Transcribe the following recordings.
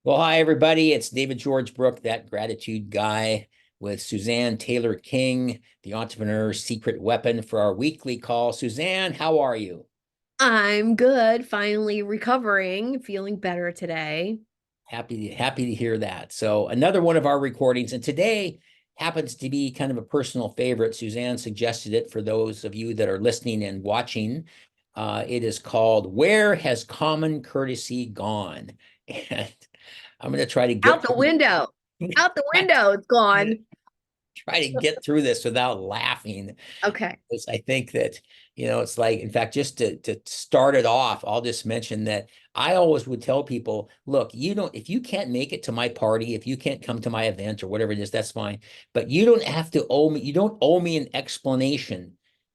Well, hi, everybody. It's David George Brooke, that gratitude guy, with Suzanne Taylor King, the entrepreneur's secret weapon for our weekly call. Suzanne, how are you? I'm good, finally recovering, feeling better today. Happy to hear that. So another one of our recordings, and today happens to be kind of a personal favorite. Suzanne suggested it for those of you that are listening and watching. It is called "Where Has Common Courtesy Gone?" And I'm going to try to Out get the window. Out the window, it's gone. try to get through this without laughing. Okay. Because I think that, it's like, in fact, just to start it off, I'll just mention that I always would tell people, look, if you can't make it to my party, if you can't come to my event or whatever it is, that's fine. But you don't owe me an explanation.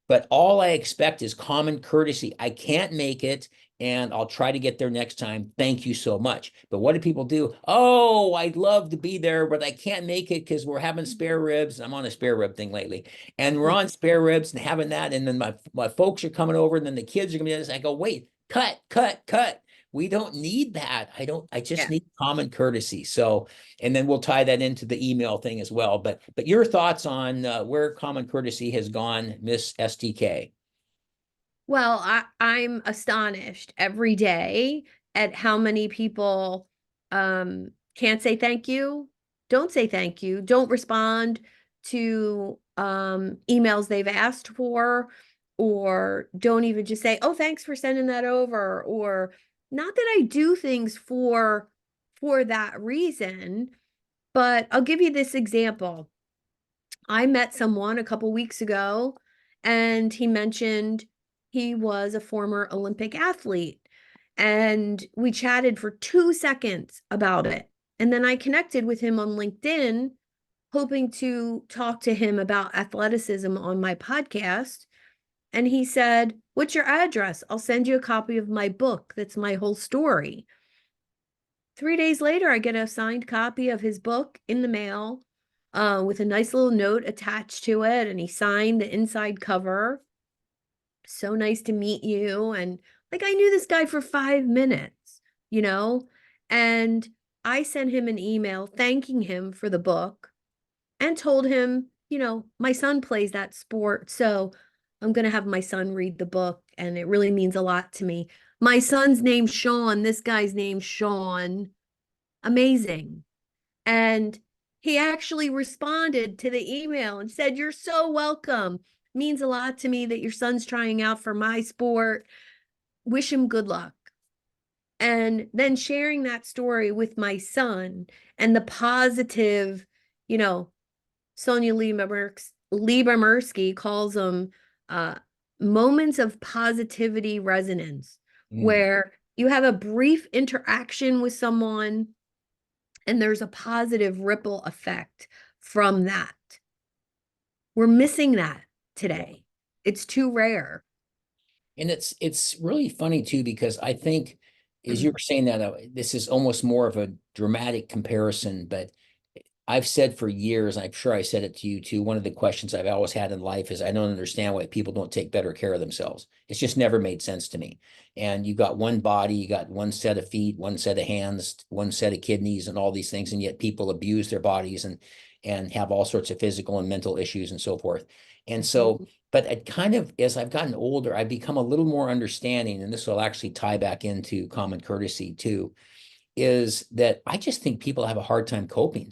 But all I expect is common courtesy. I can't make it, and I'll try to get there next time. Thank you so much. But what do people do? Oh, I'd love to be there, but I can't make it because we're having spare ribs. I'm on a spare rib thing lately, and we're on spare ribs and having that. And then my folks are coming over, and then the kids are gonna be this. I go, wait, cut, cut, cut. We don't need that. I just Yeah. need common courtesy. So, and then we'll tie that into the email thing as well. But your thoughts on where common courtesy has gone, Miss STK? Well, I'm astonished every day at how many people can't say thank you, don't say thank you, don't respond to emails they've asked for, or don't even just say, "Oh, thanks for sending that over," or not that I do things for that reason, but I'll give you this example. I met someone a couple weeks ago, and he mentioned he was a former Olympic athlete. And we chatted for 2 seconds about it. And then I connected with him on LinkedIn, hoping to talk to him about athleticism on my podcast. And he said, "What's your address? I'll send you a copy of my book. That's my whole story." 3 days later, I get a signed copy of his book in the mail, with a nice little note attached to it, and he signed the inside cover. So nice to meet you. And like, I knew this guy for 5 minutes, you know, and I sent him an email thanking him for the book and told him, my son plays that sport. So I'm going to have my son read the book, and it really means a lot to me. My son's name's Sean. This guy's name's Sean. Amazing. And he actually responded to the email and said, "You're so welcome. Means a lot to me that your son's trying out for my sport. Wish him good luck." And then sharing that story with my son and the positive, you know, Sonia Liebermersky calls them uh, moments of positivity resonance, Mm. where you have a brief interaction with someone and there's a positive ripple effect from that. We're missing that today. It's too rare. And it's really funny too, because I think, as you were saying that, this is almost more of a dramatic comparison, but I've said for years, I'm sure I said it to you too, one of the questions I've always had in life is I don't understand why people don't take better care of themselves. It's just never made sense to me. And you got one body, you got one set of feet, one set of hands, one set of kidneys, and all these things, and yet people abuse their bodies and have all sorts of physical and mental issues and so forth. And so, but it kind of, as I've gotten older, I've become a little more understanding, and this will actually tie back into common courtesy too, is that I just think people have a hard time coping.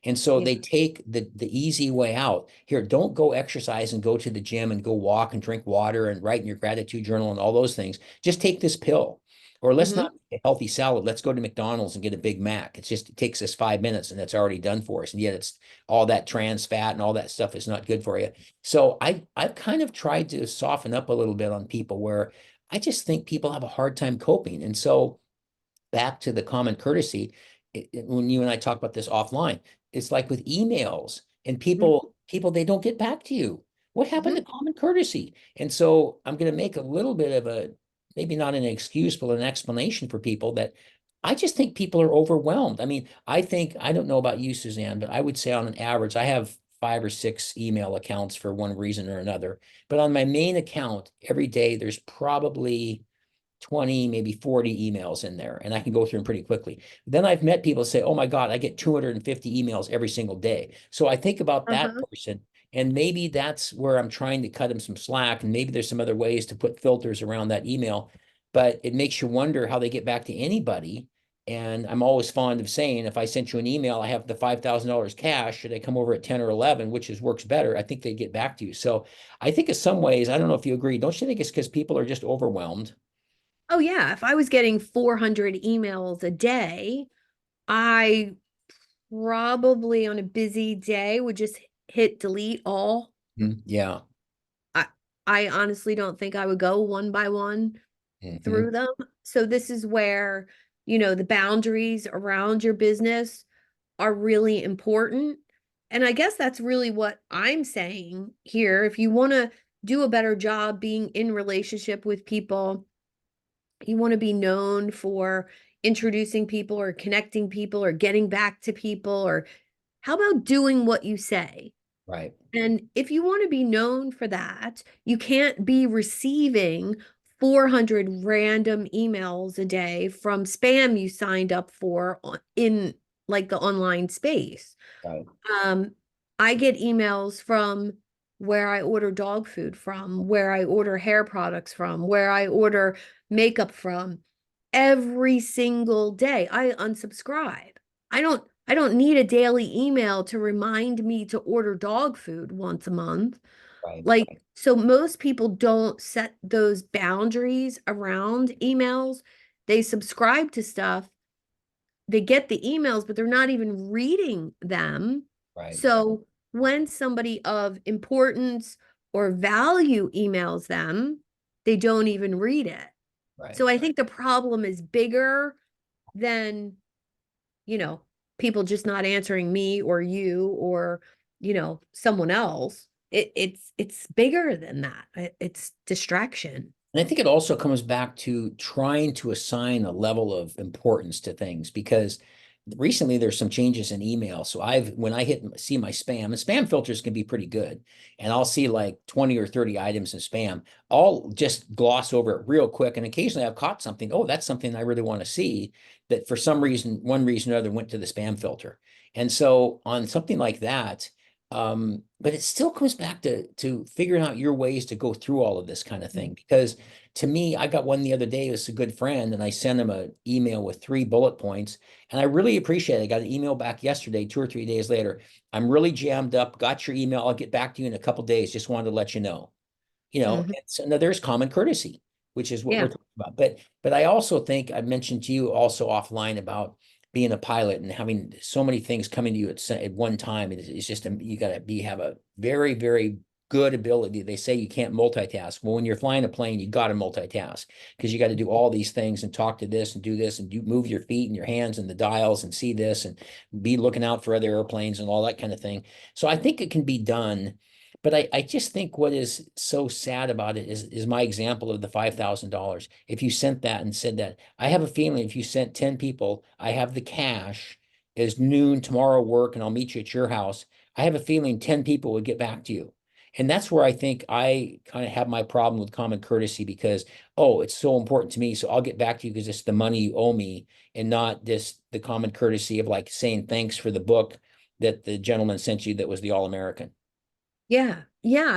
And so Yeah. they take the easy way out. Here, don't go exercise and go to the gym and go walk and drink water and write in your gratitude journal and all those things. Just take this pill. Or let's Mm-hmm. not eat a healthy salad. Let's go to McDonald's and get a Big Mac. It takes us 5 minutes and it's already done for us. And yet it's all that trans fat and all that stuff is not good for you. So I've kind of tried to soften up a little bit on people where I just think people have a hard time coping. And so back to the common courtesy, when you and I talk about this offline, it's like with emails and people they don't get back to you. What happened Mm-hmm. to common courtesy? And so I'm going to make a little bit of a, maybe not an excuse, but an explanation for people that I just think people are overwhelmed. I mean, I don't know about you, Suzanne, but I would say on an average, I have 5 or 6 email accounts for one reason or another. But on my main account, every day there's probably 20, maybe 40 emails in there, and I can go through them pretty quickly. Then I've met people say, oh my God, I get 250 emails every single day. So I think about that Uh-huh. person, and maybe that's where I'm trying to cut them some slack. And maybe there's some other ways to put filters around that email, but it makes you wonder how they get back to anybody. And I'm always fond of saying, if I sent you an email, I have the $5,000 cash. Should I come over at 10 or 11, which is works better? I think they get back to you. So I think in some ways, I don't know if you agree, don't you think it's because people are just overwhelmed? Oh yeah, if I was getting 400 emails a day, I probably on a busy day would just hit delete all. Yeah. I I honestly don't think I would go one by one Hmm. through them. So this is where, the boundaries around your business are really important. And I guess that's really what I'm saying here. If you want to do a better job being in relationship with people, you want to be known for introducing people or connecting people or getting back to people, or how about doing what you say? Right. And if you want to be known for that, you can't be receiving 400 random emails a day from spam you signed up for in like the online space. Right. Um, I get emails from where I order dog food from, where I order hair products from, where I order makeup from every single day. I unsubscribe. I don't need a daily email to remind me to order dog food once a month. Right. Like, so most people don't set those boundaries around emails. They subscribe to stuff, they get the emails, but they're not even reading them. Right. So when somebody of importance or value emails them, they don't even read it. Right. So I think the problem is bigger than, you know, people just not answering me or you or, someone else. It's bigger than that. It's distraction. And I think it also comes back to trying to assign a level of importance to things, because recently there's some changes in email. So when I see my spam, and spam filters can be pretty good, and I'll see like 20 or 30 items in spam, I'll just gloss over it real quick. And occasionally I've caught something, oh, that's something I really want to see, that for some reason, one reason or other went to the spam filter. And so on something like that, but it still comes back to figuring out your ways to go through all of this kind of thing. Because to me, I got one the other day. It was a good friend, and I sent him an email with 3 bullet points, and I really appreciate it. I got an email back yesterday, 2 or 3 days later. I'm really jammed up. Got your email. I'll get back to you in a couple days. Just wanted to let you know. Mhm. And so now there's common courtesy, which is what we're Yeah. talking about. But I also think I mentioned to you also offline about being a pilot and having so many things coming to you at one time. It's just you got to have a very, very good ability. They say you can't multitask. Well, when you're flying a plane, you got to multitask, because you got to do all these things and talk to this and do this and move your feet and your hands and the dials and see this and be looking out for other airplanes and all that kind of thing. So I think it can be done. But I just think what is so sad about it is my example of the $5,000. If you sent that and said that, I have a feeling if you sent 10 people, I have the cash, is noon tomorrow work, and I'll meet you at your house. I have a feeling 10 people would get back to you. And that's where I think I kind of have my problem with common courtesy, because, oh, it's so important to me. So I'll get back to you because it's the money you owe me, and not this, the common courtesy of like saying thanks for the book that the gentleman sent you that was the All-American. Yeah. Yeah.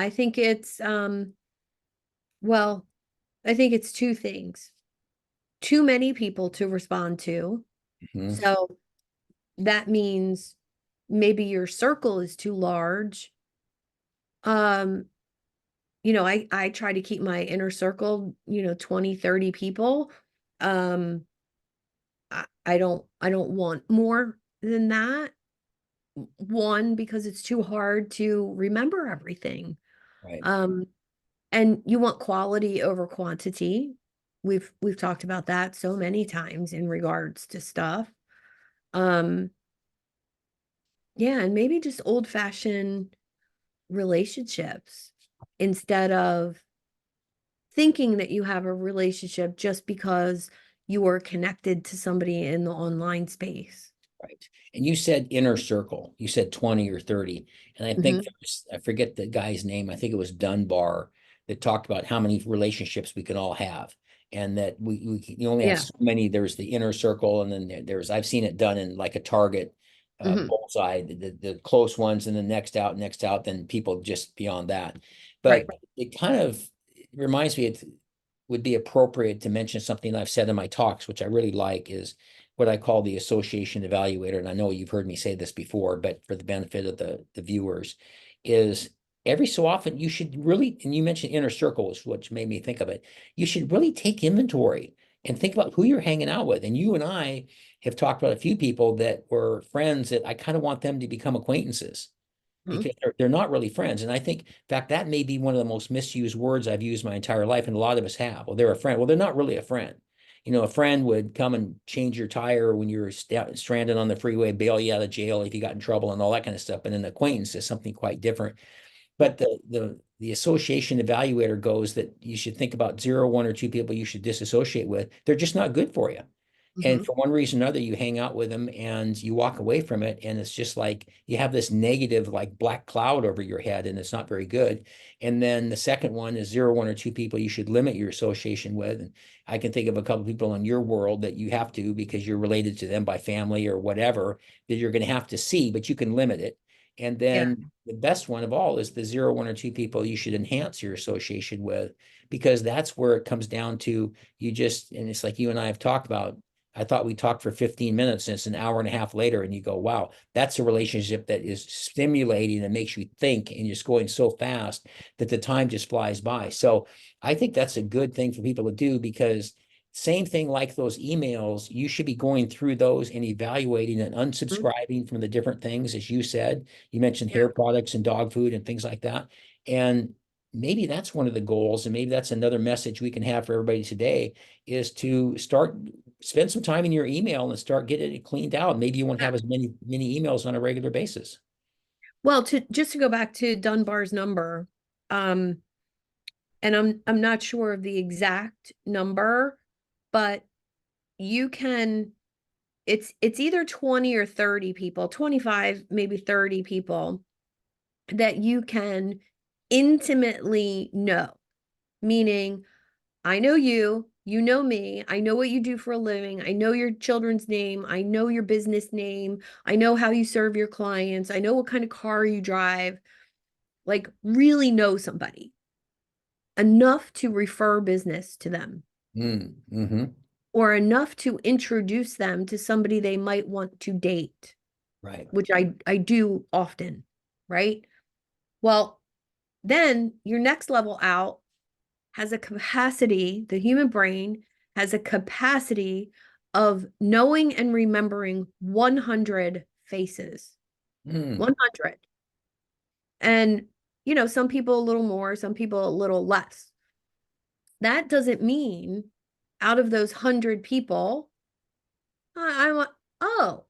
Well, I think it's two things. Too many people to respond to. Mhm. So that means maybe your circle is too large. Um, I try to keep my inner circle, 20, 30 people. Um, I don't want more than that. One, because it's too hard to remember everything. Right. Um, and you want quality over quantity. We've talked about that so many times in regards to stuff. Um, yeah, and maybe just old-fashioned relationships instead of thinking that you have a relationship just because you are connected to somebody in the online space. Right. And you said inner circle. You said 20 or 30. And I think Hmm. I forget the guy's name. I think it was Dunbar that talked about how many relationships we can all have. and that you only have Yeah. so many. There's the inner circle, and then there's, I've seen it done in like a target Hmm. bullseye, the close ones, and then next out, then people just beyond that. Right. But it kind of reminds me, it would be appropriate to mention something I've said in my talks, which I really like, is what I call the association evaluator. And I know you've heard me say this before, but for the benefit of the viewers, is every so often you should really, and you mentioned inner circles, which made me think of it, you should really take inventory and think about who you're hanging out with. And you and I have talked about a few people that were friends that I kind of want them to become acquaintances, Mhm. because they're not really friends. And I think, in fact, that may be one of the most misused words I've used my entire life, and a lot of us have. Well, they're a friend. Well, they're not really a friend. A friend would come and change your tire when you're stranded on the freeway, bail you out of jail if you got in trouble, and all that kind of stuff. But an acquaintance is something quite different. But the association evaluator goes that you should think about zero, one, or two people you should disassociate with. They're just not good for you. And Mhm. for one reason or another, you hang out with them and you walk away from it. And it's just like you have this negative, like black cloud over your head, and it's not very good. And then the second one is zero, one, or two people you should limit your association with. And I can think of a couple of people in your world that you have to, because you're related to them by family or whatever, that you're going to have to see, but you can limit it. And Yeah. then the best one of all is the zero, one, or two people you should enhance your association with, because that's where it comes down to. And it's like you and I have talked about. I thought we talked for 15 minutes and it's an hour and a half later, and you go, wow, that's a relationship that is stimulating and makes you think, and you're just going so fast that the time just flies by. So I think that's a good thing for people to do, because same thing like those emails, you should be going through those and evaluating and Mhm. unsubscribing from the different things, as you said. You mentioned Yeah. hair products and dog food and things like that. And maybe that's one of the goals, and maybe that's another message we can have for everybody today, is to spend some time in your email and start getting it cleaned out. Maybe you won't Yeah. have as many emails on a regular basis. Well, to go back to Dunbar's number, um, and I'm not sure of the exact number, but you can it's either 20 or 30 people, 25, maybe 30 people that you can intimately know. Meaning, I know you, you know me, I know what you do for a living, I know your children's name, I know your business name, I know how you serve your clients, I know what kind of car you drive. Like, really know somebody enough to refer business to them, Mm-hmm. or enough to introduce them to somebody they might want to date, Right. which I do often, right? Well, then your next level out has a capacity, the human brain has a capacity of knowing and remembering 100 faces. Mm. 100. And, some people a little more, some people a little less. That doesn't mean out of those 100 people, I want, oh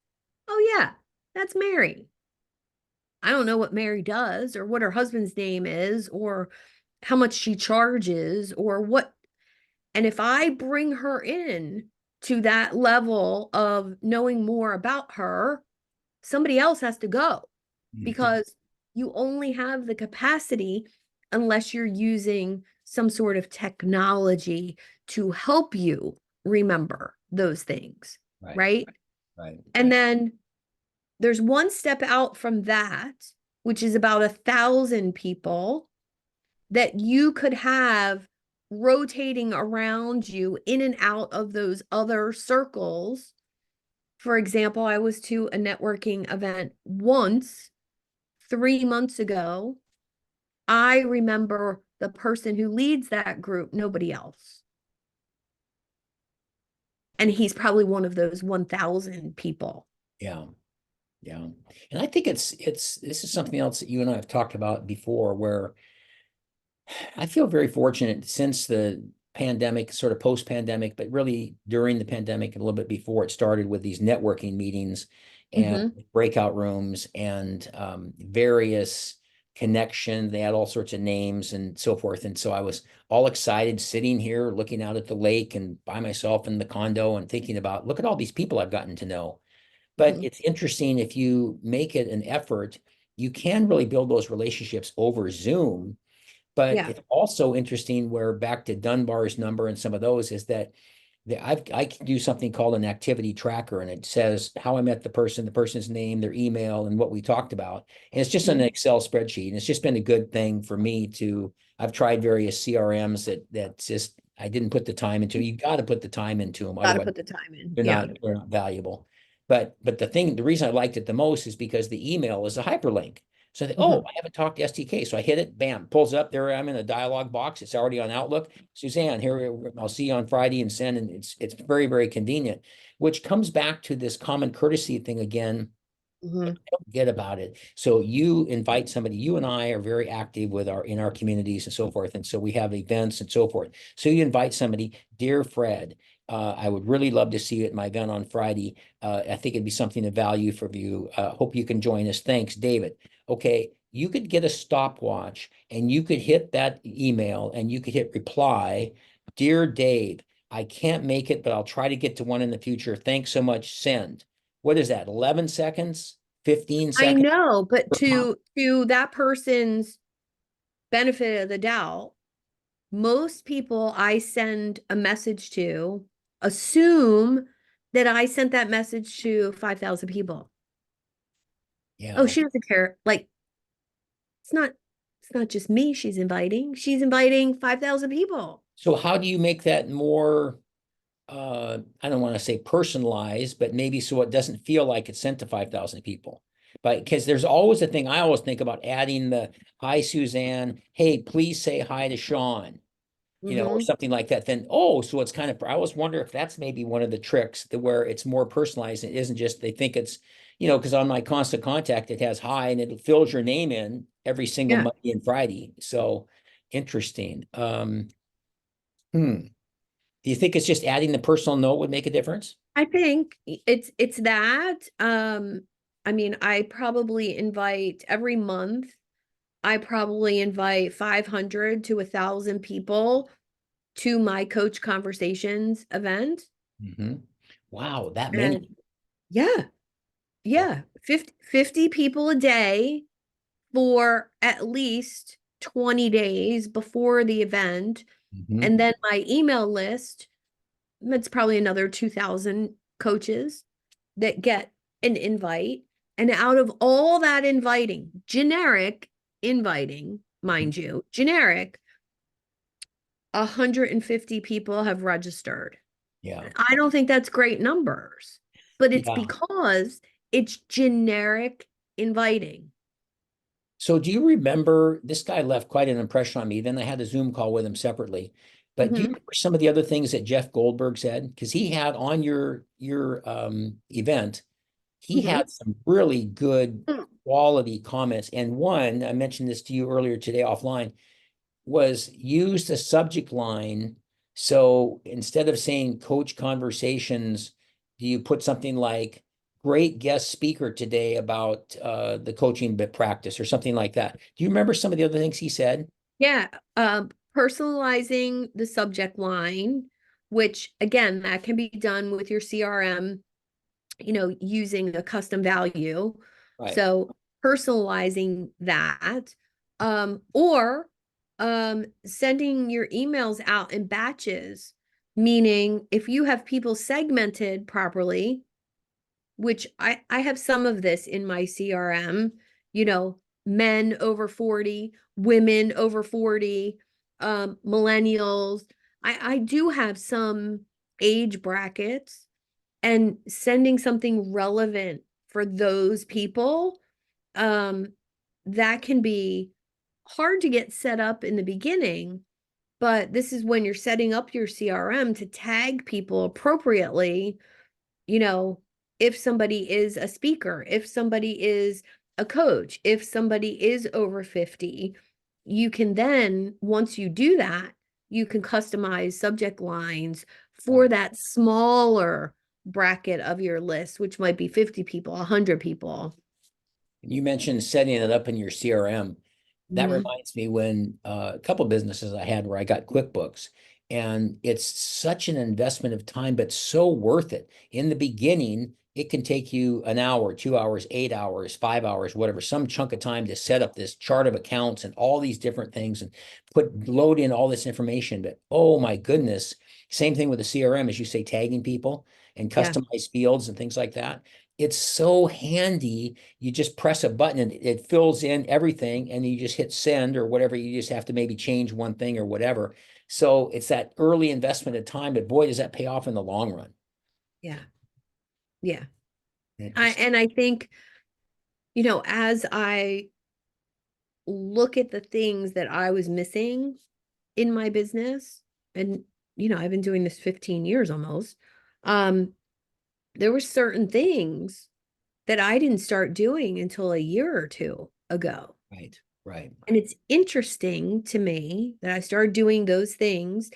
yeah, that's Mary. I don't know what Mary does or what her husband's name is or how much she charges or what. And if I bring her in to that level of knowing more about her, somebody else has to go, Mhm. because you only have the capacity unless you're using some sort of technology to help you remember those things, Right. right? Right. And then there's one step out from that, which is about 1,000 people that you could have rotating around you in and out of those other circles. For example, I was to a networking event once 3 months ago. I remember the person who leads that group, nobody else. And he's probably one of those 1,000 people. Yeah. Yeah. And I think this is something else that you and I have talked about before, where I feel very fortunate since the pandemic, sort of post-pandemic, but really during the pandemic, a little bit before it started, with these networking meetings and Mm-hmm. breakout rooms and various connections. They had all sorts of names and so forth. And so I was all excited sitting here looking out at the lake and by myself in the condo and thinking about, look at all these people I've gotten to know. But Mm-hmm. it's interesting, if you make it an effort, you can really build those relationships over Zoom, But Yeah. it's also interesting where back to Dunbar's number and some of those is that I can do something called an activity tracker, and it says how I met the person's name, their email, and what we talked about. And it's just an Mhm. Excel spreadsheet. And it's just been a good thing for me to, I've tried various CRMs that's just, I didn't put the time into. You got to put the time into them. Got to Otherwise, put the time in. they're Yeah. not valuable. But the reason I liked it the most is because the email is a hyperlink. So Mhm. I haven't talked to STK. So I hit it, bam, pulls up there. I'm in a dialog box. It's already on Outlook. Suzanne, here, I'll see you on Friday and send. And it's very, very convenient, which comes back to this common courtesy thing again. Mhm. Don't forget about it. So you invite somebody, you and I are very active with in our communities and so forth. And so we have events and so forth. So you invite somebody, dear Fred, I would really love to see you at my event on Friday. I think it'd be something of value for you. Hope you can join us. Thanks, David. Okay, you could get a stopwatch and you could hit that email and you could hit reply. Dear Dave, I can't make it, but I'll try to get to one in the future. Thanks so much. Send. What is that? 11 seconds? 15 I seconds? know, but to that person's benefit of the doubt, most people I send a message to assume that I sent that message to 5,000 people. Oh, Yeah. she doesn't care. Like it's not it's not just me she's inviting. She's inviting 5,000 people. So how do you make that more, I don't want to say personalized, but maybe so it doesn't feel like it's sent to 5,000 people? But because there's always a thing, I always think about adding the, hi, Suzanne, hey, please say hi to Sean, or Mhm. something like that. Then, so it's kind of, I always wonder if that's maybe one of the tricks that where it's more personalized. It isn't just, they think it's, because on my constant contact, it has hi and it fills your name in every single Yeah. Monday and Friday. So interesting. Hmm. Do you think it's just adding the personal note would make a difference? I think it's that. I mean, I probably invite every month. I probably invite 500 to 1,000 people to my coach conversations event. Mhm. Wow, that many. And yeah, Wow. yeah, 50 people a day for at least 20 days before the event. Mhm. And then my email list, that's probably another 2,000 coaches that get an invite. And out of all that inviting, generic inviting, Mhm. mind you, generic, 150 people have registered. Yeah. I don't think that's great numbers, but it's Yeah. because it's generic inviting. So do you remember this guy left quite an impression on me? Then I had a Zoom call with him separately. But do you Mhm. remember some of the other things that Jeff Goldberg said? Because he had on your event, he Mhm. had some really good quality comments. And one, I mentioned this to you earlier today offline, was use the subject line. So instead of saying coach conversations, do you put something like great guest speaker today about the coaching bit practice or something like that? Do you remember some of the other things he said? Yeah, personalizing the subject line, which again, that can be done with your CRM, using a custom value. Right. So personalizing that, or sending your emails out in batches, meaning if you have people segmented properly, which I have some of this in my CRM, men over 40, women over 40, millennials. I do have some age brackets, and sending something relevant for those people, um, that can be hard to get set up in the beginning. But this is when you're setting up your CRM to tag people appropriately, you know, if somebody is a speaker, if somebody is a coach, if somebody is over 50, you can then, once you do that, you can customize subject lines for Right. that smaller bracket of your list, which might be 50 people, 100 people. You mentioned setting it up in your CRM. That Mhm. reminds me when a couple businesses I had where I got QuickBooks, and it's such an investment of time, but so worth it. In the beginning, it can take you an hour, 2 hours, 8 hours, 5 hours, whatever, some chunk of time to set up this chart of accounts and all these different things and load in all this information. But oh my goodness, same thing with the CRM, as you say, tagging people and Yeah. customized fields and things like that. It's so handy. You just press a button and it fills in everything, and you just hit send or whatever. You just have to maybe change one thing or whatever. So it's that early investment of time, but boy, does that pay off in the long run. Yeah. Yeah. It I just, and I think, as I look at the things that I was missing in my business, and I've been doing this 15 years almost. Um, there were certain things that I didn't start doing until a year or two ago. right, right. And it's interesting to me that I started doing those things,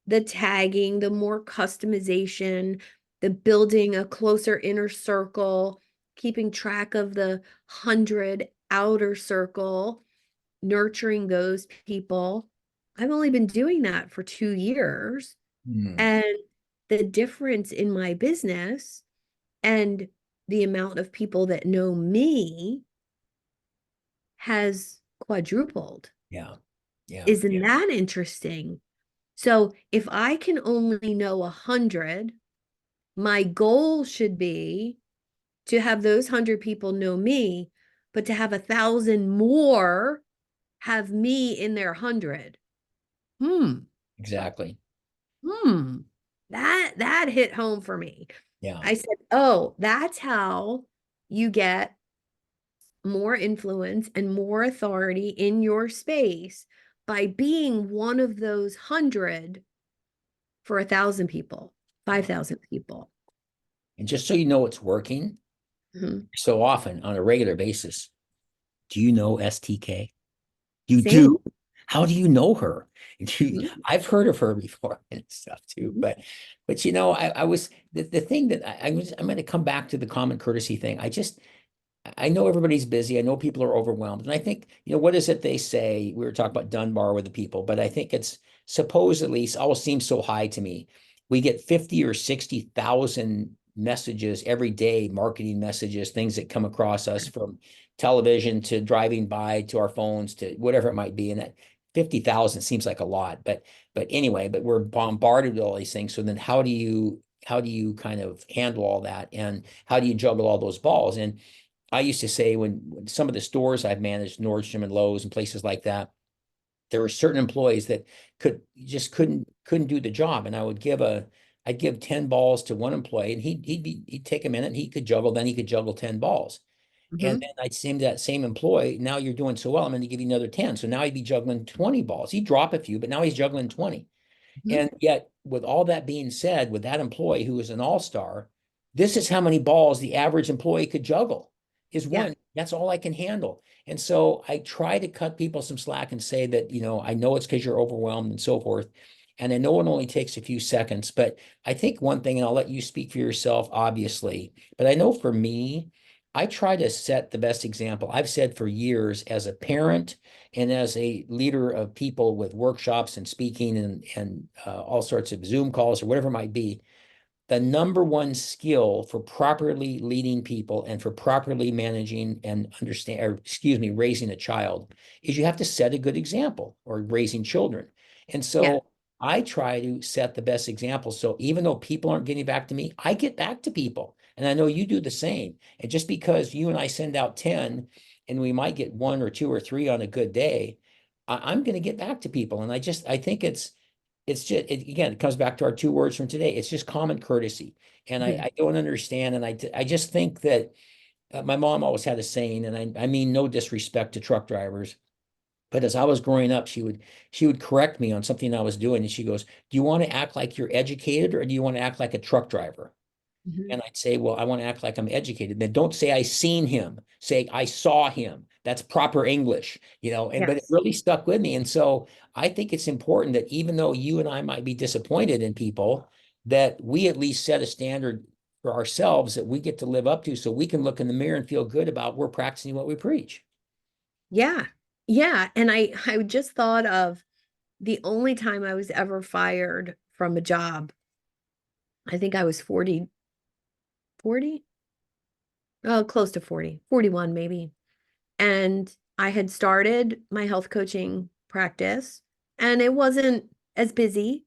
the tagging, the more customization, the building a closer inner circle, keeping track of the 100 outer circle, nurturing those people. I've only been doing that for 2 years. Hmm. And the difference in my business and the amount of people that know me has quadrupled. Yeah, yeah, Isn't that interesting? So if I can only know 100, my goal should be to have those 100 people know me, but to have 1,000 more have me in their 100. Hmm. exactly. Hmm. That hit home for me. Yeah. I said, "Oh, that's how you get more influence and more authority in your space by being one of those 100 for 1,000 people, Yeah. 5,000 people." And just so you know it's working, Mhm. so often on a regular basis, do you know STK? You Same. do? How do you know her? Mhm. I've heard of her before and stuff too, Mhm. but I was the thing that I'm going to come back to the common courtesy thing. I know everybody's busy. I know people are overwhelmed. And I think, what is it they say? We were talking about Dunbar with the people, but I think it's supposedly always seems so high to me. We get 50 or 60,000 messages every day, marketing messages, things that come across us from television to driving by to our phones to whatever it might be. And that 50,000 seems like a lot, but anyway, but we're bombarded with all these things. So then how do you kind of handle all that? And how do you juggle all those balls? And I used to say when some of the stores I've managed, Nordstrom and Lowe's and places like that, there were certain employees that couldn't do the job. And I'd give 10 balls to one employee and he'd take a minute and he could juggle, then he could juggle 10 balls. And Mhm. then I'd say to that same employee, now you're doing so well, I'm going to give you another 10. So now he'd be juggling 20 balls. He'd drop a few, but now he's juggling 20. Mhm. And yet, with all that being said, with that employee who is an all-star, this is how many balls the average employee could juggle is Yeah. one. That's all I can handle. And so I try to cut people some slack and say that, I know it's because you're overwhelmed and so forth. And I know it only takes a few seconds, but I think one thing, and I'll let you speak for yourself, obviously, but I know for me, I try to set the best example. I've said for years as a parent and as a leader of people with workshops and speaking and all sorts of Zoom calls or whatever it might be, the number one skill for properly leading people and for properly managing and understand, or excuse me, raising a child is you have to set a good example or raising children. And Yeah. so I try to set the best example. So even though people aren't getting back to me, I get back to people. And I know you do the same. And just because you and I send out 10 and we might get one or two or three on a good day, I'm going to get back to people. And I think it's just again, it comes back to our two words from today. It's just common courtesy. And I, Mhm. I don't understand. And I just think that my mom always had a saying, and I mean no disrespect to truck drivers, but as I was growing up, she would correct me on something I was doing, and she goes, "Do you want to act like you're educated, or do you want to act like a truck driver?" Mhm. And I'd say, well, I want to act like I'm educated. Then don't say I seen him. Say I saw him. That's proper English, but it Yes. really stuck with me. And so I think it's important that even though you and I might be disappointed in people, that we at least set a standard for ourselves that we get to live up to so we can look in the mirror and feel good about we're practicing what we preach. Yeah. Yeah. And I just thought of the only time I was ever fired from a job. I think I was 40. close to 40, 41 maybe. And I had started my health coaching practice, and it wasn't as busy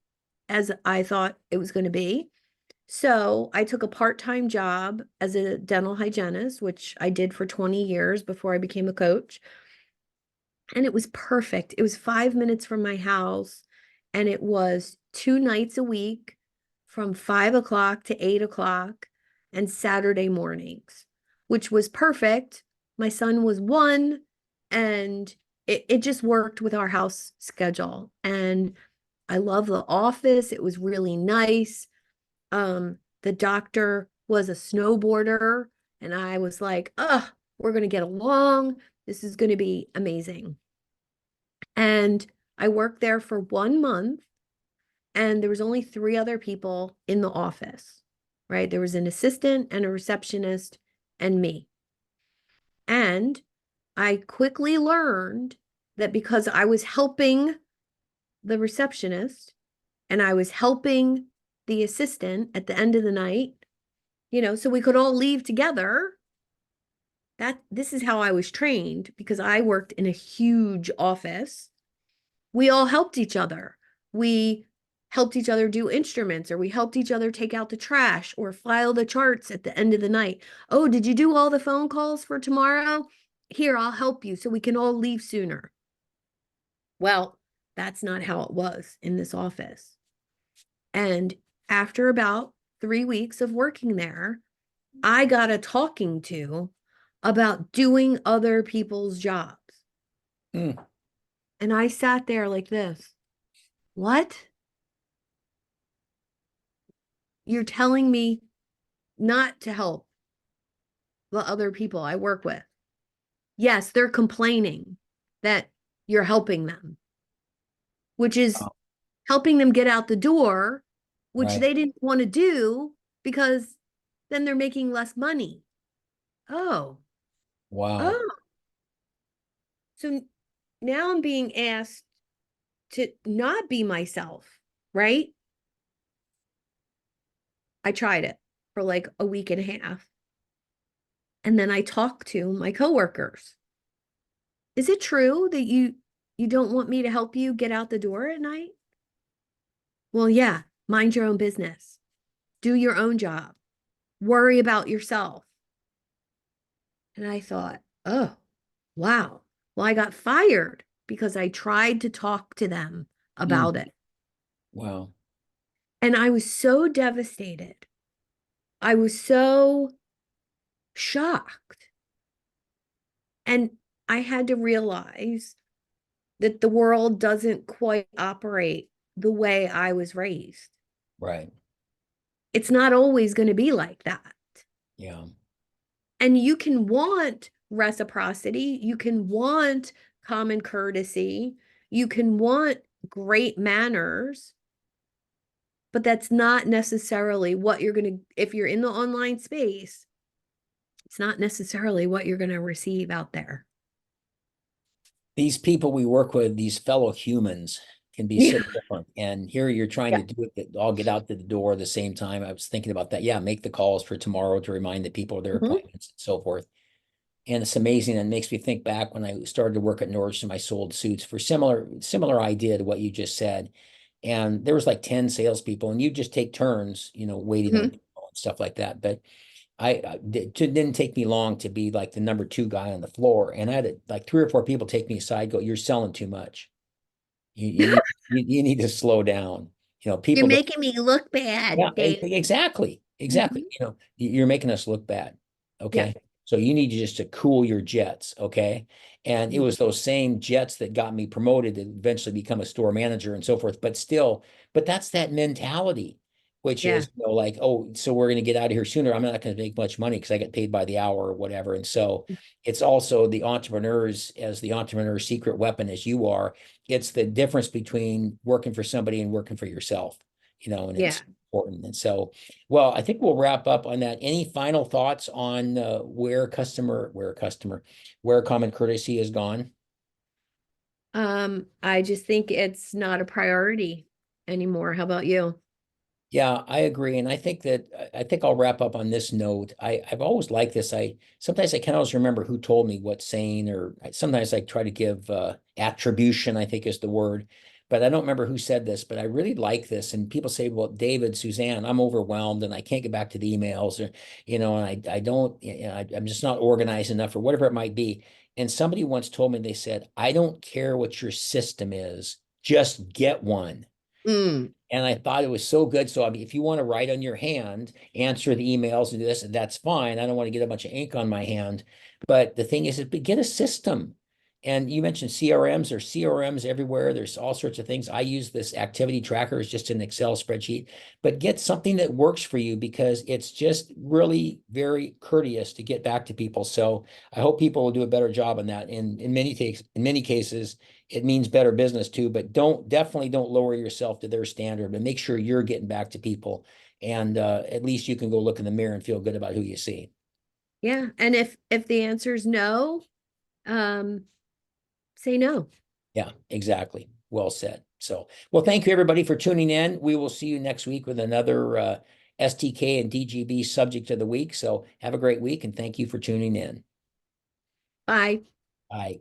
as I thought it was going to be. So I took a part-time job as a dental hygienist, which I did for 20 years before I became a coach. And it was perfect. It was 5 minutes from my house, and it was 2 nights a week from 5 o'clock to 8 o'clock and Saturday mornings, which was perfect. My son was one, and it just worked with our house schedule. And I love the office. It was really nice. The doctor was a snowboarder, and I was like, oh, we're going to get along. This is going to be amazing. And I worked there for 1 month, and there was only three other people in the office, right? There was an assistant and a receptionist and me. And I quickly learned that because I was helping the receptionist and I was helping the assistant at the end of the night, so we could all leave together. This is how I was trained because I worked in a huge office. We all helped each other. We helped each other do instruments, or we helped each other take out the trash or file the charts at the end of the night. Oh, did you do all the phone calls for tomorrow? Here, I'll help you so we can all leave sooner. Well, that's not how it was in this office. And after about 3 weeks of working there, I got a talking to about doing other people's jobs. Mm, And I sat there like this. What? You're telling me not to help the other people I work with? Yes, they're complaining that you're helping them, which is wow, helping them get out the door, which right. they didn't want to do because then they're making less money. Oh, Wow. oh. So now I'm being asked to not be myself, right? I tried it for like a week and a half. And then I talked to my coworkers. Is it true that you don't want me to help you get out the door at night? Well, yeah, mind your own business. Do your own job. Worry about yourself. And I thought, oh, wow. Well, I got fired because I tried to talk to them Mm, about it. wow. And I was so devastated. I was so shocked. And I had to realize that the world doesn't quite operate the way I was raised. Right. It's not always going to be like that. Yeah. And you can want reciprocity, you can want common courtesy, you can want great manners, but that's not necessarily what you're going to, if you're in the online space, it's not necessarily what you're going to receive out there. These people we work with, these fellow humans, can be so Yeah. different. And here you're trying Yeah. to do it that all get out to the door at the same time. I was thinking about that. Yeah, make the calls for tomorrow to remind the people of their Mhm. appointments and so forth. And it's amazing. And it makes me think back when I started to work at Nordstrom, I sold suits for similar idea to what you just said. And there was like 10 salespeople, and you just take turns, waiting on Mhm. people and stuff like that. But it didn't take me long to be like the number two guy on the floor. And I had like three or four people take me aside, go, "You're selling too much. You need to slow down." You're People don't. making me look Yeah, bad, Dave. exactly. Exactly. Mhm. You're making us look bad. Yeah. Okay. So you need to just to cool your jets. Okay. And it was those same jets that got me promoted to eventually become a store manager and so forth. But still, but that's that mentality, which Yeah. is, like, oh, so we're going to get out of here sooner. I'm not going to make much money because I get paid by the hour or whatever. And so it's also the entrepreneurs, as the entrepreneur's secret weapon as you are. It's the difference between working for somebody and working for yourself, and Yeah. it's important. And so, well, I think we'll wrap up on that. Any final thoughts on where common courtesy has gone? I just think it's not a priority anymore. How about you? Yeah, I agree. And I think that I think I'll wrap up on this note. I've always liked this. Sometimes I can't always remember who told me what saying, or sometimes I try to give attribution, I think is the word, but I don't remember who said this, but I really like this. And people say, well, David, Suzanne, I'm overwhelmed and I can't get back to the emails, or, and I don't, I'm just not organized enough, or whatever it might be. And somebody once told me, they said, I don't care what your system is, just get one. Mm, And I thought it was so good. So, I mean, if you want to write on your hand, answer the emails and do this, that's fine. I don't want to get a bunch of ink on my hand. But the thing is, get a system. And you mentioned CRMs, or CRMs everywhere. There's all sorts of things. I use this activity tracker, it's just an Excel spreadsheet, but get something that works for you, because it's just really very courteous to get back to people. So I hope people will do a better job on that. And in many cases, it means better business too, but definitely don't lower yourself to their standard, but make sure you're getting back to people. And at least you can go look in the mirror and feel good about who you see. yeah. And if the answer is no, um, say no. Yeah, exactly. Well said. So, well, thank you everybody for tuning in. We will see you next week with another STK and DGB subject of the week. So have a great week and thank you for tuning in. Bye. Bye.